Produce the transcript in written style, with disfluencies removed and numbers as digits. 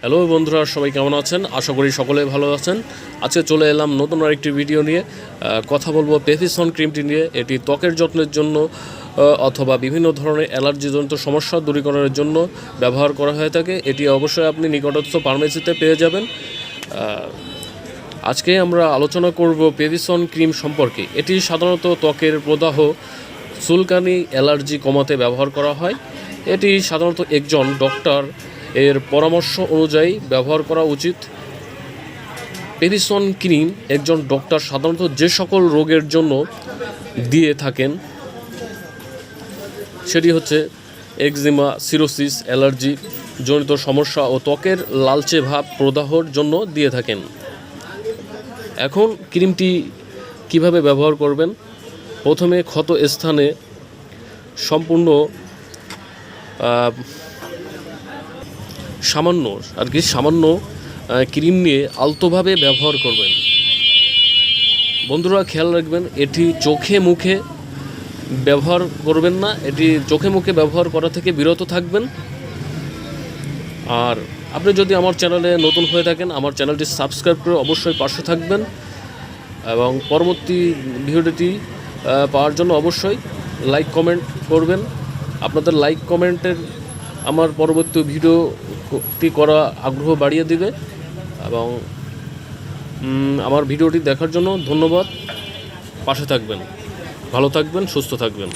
Hello বন্ধুরা, সবাই কেমন আছেন? আশা করি সকলেই ভালো আছেন। আজকে চলে এলাম নতুন আরেকটি ভিডিও নিয়ে। কথা বলবো পেভিসন ক্রিমটি নিয়ে। এটি ত্বকের যত্নের জন্য অথবা বিভিন্ন ধরনের অ্যালার্জিজনিত সমস্যা দূরীকরণের জন্য ব্যবহার করা হয়ে থাকে। এটি অবশ্যই আপনি নিকটস্থ ফার্মেসিতে পেয়ে যাবেন। আজকে আমরা আলোচনা করব পেভিসন ক্রিম সম্পর্কে। এটি সাধারণত ত্বকের প্রদাহ, চুলকানি, অ্যালার্জি কমাতে ব্যবহার করা হয়। এটি সাধারণত একজন ডক্টর এর পরামর্শ অনুযায়ী ব্যবহার করা উচিত। পেভিসন ক্রিম একজন ডক্টর সাধারণত যে সকল রোগের জন্য দিয়ে থাকেন সেটি হচ্ছে একজিমা, সিরোসিস, অ্যালার্জি জনিত সমস্যা ও ত্বকের লালচে ভাব প্রদাহর জন্য দিয়ে থাকেন। এখন ক্রিমটি কিভাবে ব্যবহার করবেন? প্রথমে ক্ষত স্থানে সম্পূর্ণ সামান্য ক্রিম নিয়ে আলতোভাবে ব্যবহার করবেন। বন্ধুরা খেয়াল রাখবেন, এটি চোখে মুখে ব্যবহার করবেন না। এটি চোখে মুখে ব্যবহার করা থেকে বিরত থাকবেন। আর আপনি যদি আমার চ্যানেলে নতুন হয়ে থাকেন, আমার চ্যানেলটি সাবস্ক্রাইব করে অবশ্যই পাশে থাকবেন এবং পরবর্তী ভিডিওটি পাওয়ার জন্য অবশ্যই লাইক কমেন্ট করবেন। আপনাদের লাইক কমেন্টের আমার পরবর্তী ভিডিওটি করা আগ্রহ বাড়িয়ে দিবে এবং আমার ভিডিওটি দেখার জন্য ধন্যবাদ। পাশে থাকবেন, ভালো থাকবেন, সুস্থ থাকবেন।